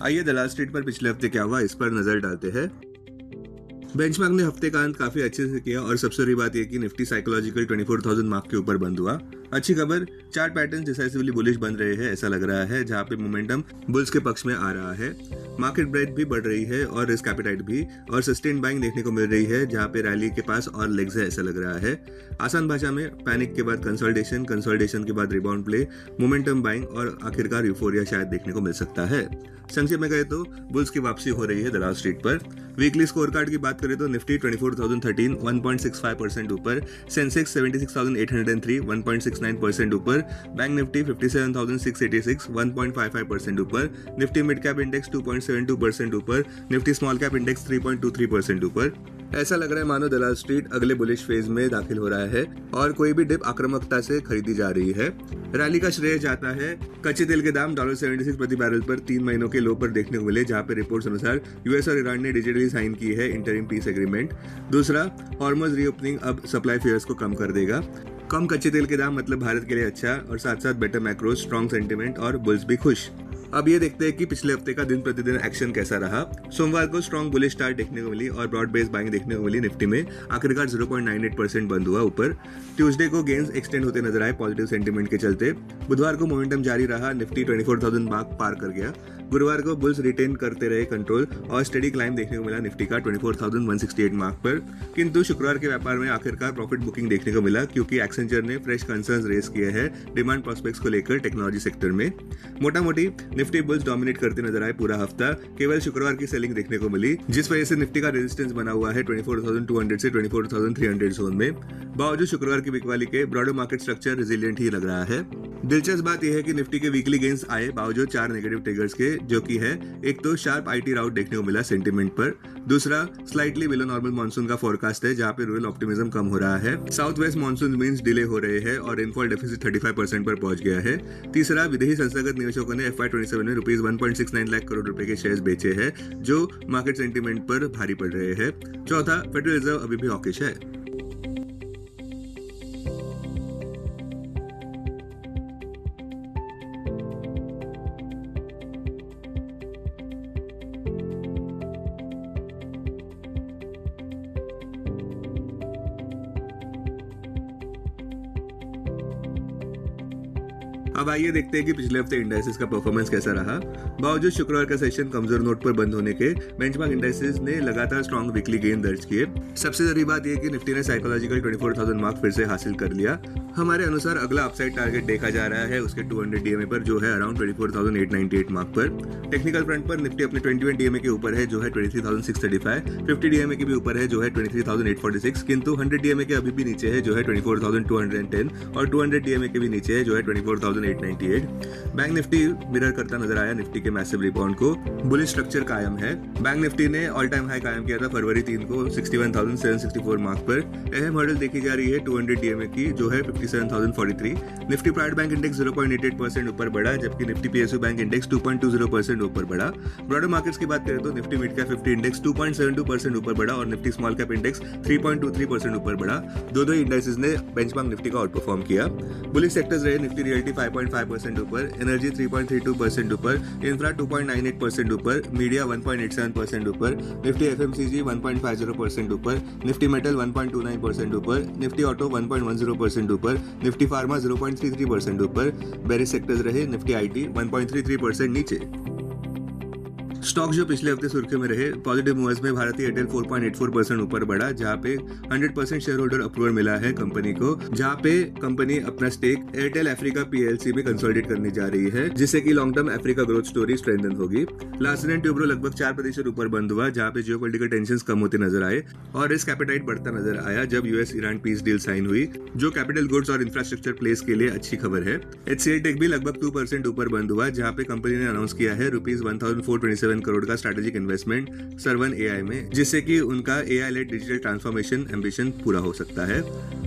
आइए दलाल स्ट्रीट पर पिछले हफ्ते क्या हुआ इस पर नजर डालते हैं। बेंचमार्क ने हफ्ते का अंत काफी अच्छे से किया और सबसे बड़ी बात यह कि निफ्टी साइकोलॉजिकल 24,000 मार्क के ऊपर बंद हुआ। अच्छी खबर, चार्ट पैटर्न डिसाइसिवली बुलिश बन रहे हैं ऐसा लग रहा है, जहां पे मोमेंटम बुल्स के पक्ष में आ रहा है। मार्केट ब्रेथ भी बढ़ रही है और रिस्क एपेटाइट भी, और सस्टेन बाइंग देखने को मिल रही है जहां पे रैली के पास और लेग्स है ऐसा लग रहा है। आसान भाषा में पैनिक के बाद कंसोलिडेशन, कंसोलिडेशन के बाद रिबाउंड प्ले, मोमेंटम बाइंग और आखिरकार यूफोरिया शायद देखने को मिल सकता है। संक्षेप में कहे तो बुल्स की वापसी हो रही है दलाल स्ट्रीट पर। वीकली स्कोर कार्ड की बात करें तो निफ्टी 24,013 1.65% ऊपर, सेंसेक्स 76,803 1.69% ऊपर, बैंक निफ्टी 57,686 1.55% ऊपर, निफ्टी मिड कैप इंडेक्स 2.72% ऊपर, निफ्टी स्मॉल कैप इंडेक्स 3.23% ऊपर। ऐसा लग रहा है मानो दलाल स्ट्रीट अगले बुलिश फेज में दाखिल हो रहा है और कोई भी डिप आक्रामकता से खरीदी जा रही है। रैली का श्रेय जाता है कच्चे तेल के दाम $76 प्रति बैरल पर 3 महीनों के लो पर देखने को मिले, जहां पे रिपोर्ट्स अनुसार यूएस और ईरान ने डिजिटली साइन की है इंटरिम पीस एग्रीमेंट। दूसरा, हॉर्मुज़ रीओपनिंग अब सप्लाई फियर्स को कम कर देगा। कम कच्चे तेल के दाम मतलब भारत के लिए अच्छा, और साथ साथ बेटर मैक्रो, स्ट्रॉन्ग सेंटिमेंट और बुल्स भी खुश। अब ये देखते हैं कि पिछले हफ्ते का दिन प्रतिदिन एक्शन कैसा रहा। सोमवार को स्ट्रॉन्ग बुलिश स्टार्ट देखने को मिली और ब्रॉड बेस्ड बाइंग देखने को मिली निफ्टी में, आखिरकार 0.98% बंद हुआ ऊपर। ट्यूसडे को गेंस एक्सटेंड होते नजर आए पॉजिटिव सेंटीमेंट के चलते। बुधवार को मोमेंटम जारी रहा, निफ्टी 24,000 मार्क पार कर गया। गुरुवार को बुल्स रिटेन करते रहे कंट्रोल और स्टेडी क्लाइम देखने को मिला निफ्टी का 24,168 मार्क पर। किंतु शुक्रवार के व्यापार में आखिरकार प्रॉफिट बुकिंग देखने को मिला, क्योंकि एक्सेंचर ने फ्रेश कंसर्न्स रेज किए हैं डिमांड प्रोस्पेक्ट्स को लेकर टेक्नोलॉजी सेक्टर में। मोटा मोटी निफ्टी बुल्स डोमिनेट करते नजर आए पूरा हफ्ता। केवल शुक्रवार की सेलिंग देखने को मिली, जिस वजह से निफ्टी का रेजिस्टेंस बना हुआ है 24,200 से 24,300 जोन में। बावजूद शुक्रवार की बिकवाली के ब्रॉडर मार्केट स्ट्रक्चर रेजिलिएंट ही लग रहा है। दिलचस्प बात यह है कि निफ्टी के वीकली गेंस आए बावजूद 4 नेगेटिव ट्रिगर्स के, जो कि है एक तो शार्प आईटी राउट देखने को मिला सेंटीमेंट पर, दूसरा स्लाइटली बिलो नॉर्मल मानसून का फोरकास्ट है जहां पे रूरल ऑप्टिमिज्म कम हो रहा है, south west monsoon means delay हो रहे हैं और रेनफॉल डेफिसिट 35% पर पहुंच गया है, तीसरा विदेशी संस्थागत निवेशकों ने FY27 में ₹1.69 लाख करोड़ रुपए के शेयर्स बेचे हैं जो मार्केट सेंटीमेंट पर भारी पड़ रहे हैं, चौथा फेडरल रिजर्व अभी भी हॉकिश है। अब आइए देखते हैं कि पिछले हफ्ते इंडाइसेस का परफॉर्मेंस कैसा रहा। बावजूद शुक्रवार का सेशन कमजोर नोट पर बंद होने के, बेंचमार्क इंडाइसेस ने लगातार स्ट्रॉन्ग वीकली गेन दर्ज किए। सबसे जरूरी बात यह कि निफ्टी ने साइकोलॉजिकल 24,000 मार्क फिर से हासिल कर लिया। हमारे अनुसार अगला अपसाइड टारगेट देखा जा रहा है उसके 200 डीएमए पर, जो है अराउंड 24,898 मार्क पर। टेक्निकल फ्रंट पर निफ्टी अपने 21 डीएमए के ऊपर है जो है 23,635, 50 डीएमए के भी ऊपर है जो है 23,846, किंतु 100 डीएमए के अभी भी नीचे है जो है 24,210 और 200 डीएमए के भी नीचे है जो है 24,898। बैंक निफ्टी मिरर करता नजर आया निफ्टी के मैसिव रिबाउंड को। बुलिश स्ट्रक्चर कायम है। बैंक निफ्टी ने ऑल टाइम हाई कायम किया था फरवरी 3 को 61,764 मार्क पर। अहम हर्डल देखी जा रही है 200 डीएमए की जो है 57,043। निफ्टी प्राइवेट बैंक इंडेक्स 0.88% ऊपर बढ़ा, जबकि निफ्टी पीएसयू बैंक इंडेक्स 2.20% ऊपर बढ़ा। ब्रॉडर मार्केट्स की बात करें तो निफ्टी मिड कैप 50 इंडेक्स 2.72% ऊपर बढ़ा और निफ्टी स्मॉल कैप इंडेक्स 3.23% ऊपर बढ़ा। दो इंडेक्सेस ने बेंचमार्क निफ्टी का आउट परफॉर्म किया। बुलिश सेक्टर्स रहे निफ्टी रियल्टी 5.5% ऊपर, एनर्जी 3.32% ऊपर, इंफ्रा 2.98% ऊपर, मीडिया 1.87% ऊपर, निफ्टी एफएमसीजी 1.50% ऊपर, निफ्टी मेटल 1.29% ऊपर, निफ्टी ऑटो 1.10% ऊपर, निफ्टी फार्मा 0.33% ऊपर। बेरिश सेक्टर्स रहे निफ्टी आईटी 1.33% नीचे। स्टॉक जो पिछले हफ्ते सुर्खियों में रहे, पॉजिटिव मूवर्स में भारती एयरटेल 4.84% ऊपर बढ़ा, जहां पे 100% शेयर होल्डर अप्रूवल मिला है कंपनी को, जहां पे कंपनी अपना स्टेक एयरटेल अफ्रीका PLC में कंसोलिडेट करने जा रही है, जिससे कि long term Africa growth story strengthen होगी। लार्सन एंड ट्यूब्रो लगभग 4% ऊपर बंद हुआ, जहां पे जियोपॉलिटिकल टेंशंस कम होते नजर आए और रिस्क एपेटाइट बढ़ता नजर आया जब US Iran peace deal sign हुई, जो कैपिटल गुड्स और इंफ्रास्ट्रक्चर प्लेस के लिए अच्छी खबर है। HCL टेक भी लगभग 2% ऊपर बंद हुआ, जहां पे कंपनी ने अनाउंस किया है ₹1,427 करोड़ का स्ट्रेटेजिक इन्वेस्टमेंट सर्वन AI में, जिससे कि उनका AI led digital transformation ambition पूरा हो सकता है।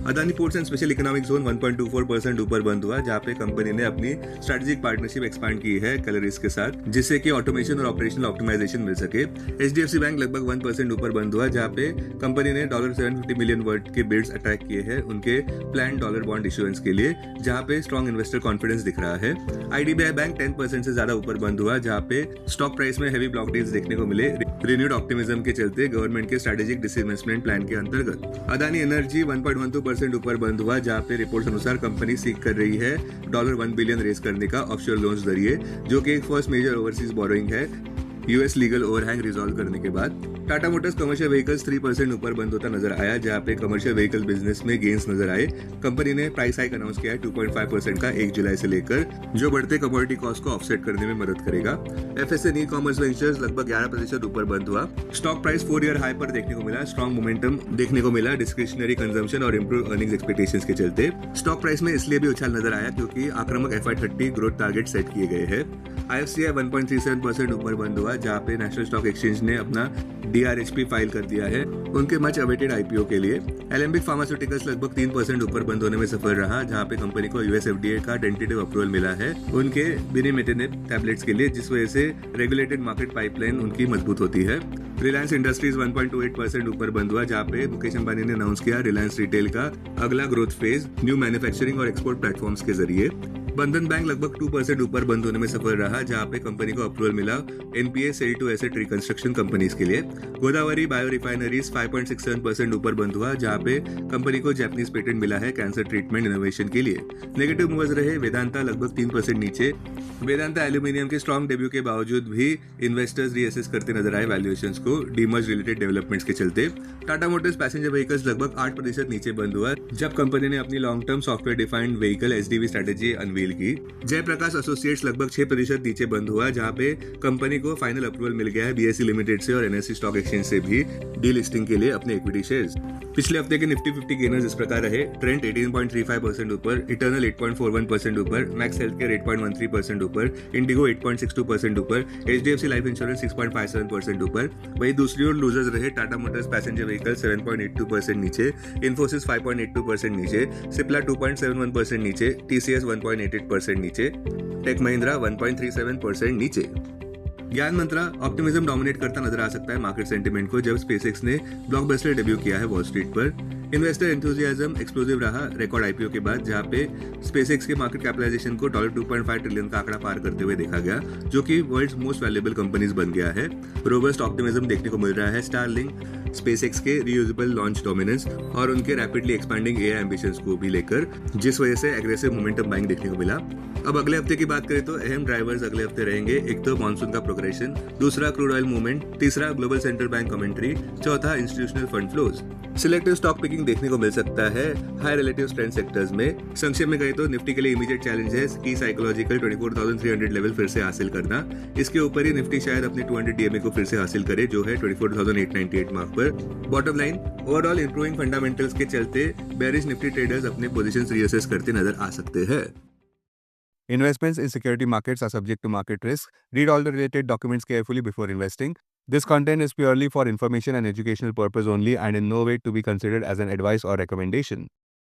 Adani ports and special economic zone 1.24% ऊपर बंद हुआ, जहां पे कंपनी ने अपनी स्ट्रेटेजिक पार्टनरशिप एक्सपांड की है कैलोरीज के साथ, जिससे कि ऑटोमेशन और ऑपरेशनल ऑप्टिमाइजेशन मिल सके। एचडीएफसी बैंक लगभग 1% ऊपर बंद हुआ, जहां पे कंपनी ने $750 मिलियन वर्थ के बिड्स अट्रैक्ट किए हैं उनके प्लान डॉलर बॉन्ड इशुएंस के लिए, जहां पे स्ट्रॉन्ग इन्वेस्टर कॉन्फिडेंस दिख रहा है। आईडीबीआई बैंक 10% से ज्यादा ऊपर बंद हुआ, जहां पे स्टॉक प्राइस में हैवी ब्लॉक डील्स देखने को मिले रिन्यूड ऑप्टिमिज्म के चलते गवर्नमेंट के स्ट्रेटेजिक डिसइन्वेस्टमेंट प्लान के अंतर्गत। अदानी एनर्जी 1.12% ऊपर बंद हुआ, जहां पे रिपोर्ट्स अनुसार कंपनी सीख कर रही है $1 बिलियन रेज करने का ऑफशोर लोन्स जरिए, जो कि एक फर्स्ट मेजर ओवरसीज बोरोइंग है यूएस लीगल ओवरहैंग रिजॉल्व करने के बाद। टाटा मोटर्स कमर्शियल व्हीकल्स 3% ऊपर बंद होता नजर आया, जहां पे कमर्शियल व्हीकल बिजनेस में गेन्स नजर आए। कंपनी ने प्राइस हाइक अनाउंस किया है 2.5% का 1 जुलाई से लेकर, जो बढ़ते कमोडिटी कॉस्ट को ऑफसेट करने में मदद करेगा। एफएसएन ई कॉमर्स वेंचर्स लगभग 11% ऊपर बंद हुआ। स्टॉक प्राइस 4 ईयर हाई पर देखने को मिला। स्ट्रॉन्ग मोमेंटम देखने को मिला डिस्क्रिशनरी कंजम्पशन और इंप्रूव अर्निंग्स एक्सपेक्टेशंस के चलते। स्टॉक प्राइस में इसलिए भी उछाल नजर आया क्योंकि आक्रामक FY30 ग्रोथ टारगेट सेट किए गए हैं। IFCI 1.37% ऊपर बंद हुआ, जहां पे नेशनल स्टॉक एक्सचेंज ने अपना DRHP फाइल कर दिया है उनके मच अवेटेड IPO के लिए। एलेम्बिक फार्मास्यूटिकल्स लगभग 3% ऊपर बंद होने में सफल रहा, जहां पे कंपनी को US FDA का टेंटेटिव अप्रूवल मिला है उनके बिनिमेटेनेब टैबलेट्स के लिए, जिस वजह से रेगुलेटेड मार्केट पाइपलाइन उनकी मजबूत होती है। रिलायंस इंडस्ट्रीज 1.28% ऊपर बंद हुआ, जहां पे मुकेश अंबानी ने अनाउंस किया रिलायंस रिटेल का अगला ग्रोथ फेज न्यू मैन्युफैक्चरिंग और एक्सपोर्ट प्लेटफॉर्म्स के जरिए। बंधन बैंक लगभग 2% ऊपर बंद होने में सफल रहा, जहां पे कंपनी को अप्रूवल मिला NPA sale to asset reconstruction companies के लिए। गोदावरी बायो रिफाइनरीज 5.67% ऊपर बंद हुआ, जहां पे कंपनी को जापानीज पेटेंट मिला है कैंसर ट्रीटमेंट इनोवेशन के लिए। नेगेटिव मूवर्स रहे वेदांता लगभग 3% नीचे। वेदांता एल्यूमिनियम के स्ट्रॉन्ग डेब्यू के बावजूद भी इन्वेस्टर्स रीअसेस करते नजर आए वैल्यूएशंस को डीमर्ज रिलेटेड डेवलपमेंट्स के चलते। टाटा मोटर्स पैसेंजर व्हीकल्स लगभग 8% नीचे बंद हुआ, जब कंपनी ने अपनी long term software defined vehicle SDV strategy unveil की। जयप्रकाश एसोसिएट्स लगभग 6% नीचे बंद हुआ, जहां पे कंपनी को फाइनल अप्रूवल मिल गया है BSE लिमिटेड से और NSE स्टॉक एक्सचेंज से भी डीलिस्टिंग के लिए अपने इक्विटी शेयर्स। पिछले हफ्ते के निफ्टी 50 गेनर्स इस प्रकार रहे। ट्रेंड 18.35% ऊपर, इटर्नल 8.41% ऊपर, मैक्स हेल्थकेयर 8.13% ऊपर, इंडिगो 8.62% ऊपर, HDFC लाइफ इंश्योरेंस 6.57% ऊपर। वहीं दूसरी ओर लूजर्स रहे टाटा मोटर्स पैसेंजर व्हीकल 7.82% नीचे, इन्फोसिस 5.82% नीचे, सिप्ला 2.71% नीचे, TCS 1.88% नीचे, टेक महिंद्रा 1.37% नीचे। ज्ञान मंत्रा ऑप्टिमिज्म डोमिनेट करता नजर आ सकता है मार्केट सेंटिमेंट को, जब स्पेसएक्स ने ब्लॉकबस्टर डेब्यू किया है वॉल स्ट्रीट पर। इन्वेस्टर एंथुजियाज्म एक्सप्लोसिव रहा रिकॉर्ड IPO के बाद, जहां पे स्पेसएक्स के मार्केट कैपिटलाइजेशन को $2.5 ट्रिलियन का आंकड़ा पार करते हुए देखा गया, जो कि वर्ल्ड्स मोस्ट वैल्यूएबल कंपनीज बन गया है। रोबस्ट ऑप्टिमिज्म देखने को मिल रहा है स्टारलिंक, स्पेसएक्स के रीयूजेबल लॉन्च डोमिनेंस और उनके रैपिडली एक्सपैंडिंग AI एम्बिशंस को भी लेकर, जिस वजह से एग्रेसिव मोमेंटम बाइंग देखने को मिला। अब अगले हफ्ते की बात करें तो अहम ड्राइवर्स अगले हफ्ते रहेंगे। एक तो मानसून का प्रोग्रेशन, दूसरा क्रूड ऑयल मूवमेंट, तीसरा ग्लोबल सेंट्रल बैंक कमेंट्री, चौथा institutional fund flows. Selective stock picking देखने को मिल सकता है हाई रिलेटिव स्ट्रेंथ सेक्टर्स में। संक्षेप में कहें तो निफ्टी के लिए इमीडिएट चैलेंज है की साइकोलॉजिकल 24,300 लेवल फिर से हासिल करना। इसके ऊपर ही निफ्टी शायद अपने 200 DMA को फिर से हासिल करे, जो है 24,898 मार्क पर। Bottom line, overall improving fundamentals के चलते बेरिश निफ्टी ट्रेडर्स अपने पोजीशंस रीअसेस करते नजर आ सकते हैं। Investments in security markets are subject to market risk. Read all the related documents carefully before investing. This content is purely for information and educational purpose only and in no way to be considered as an advice or recommendation.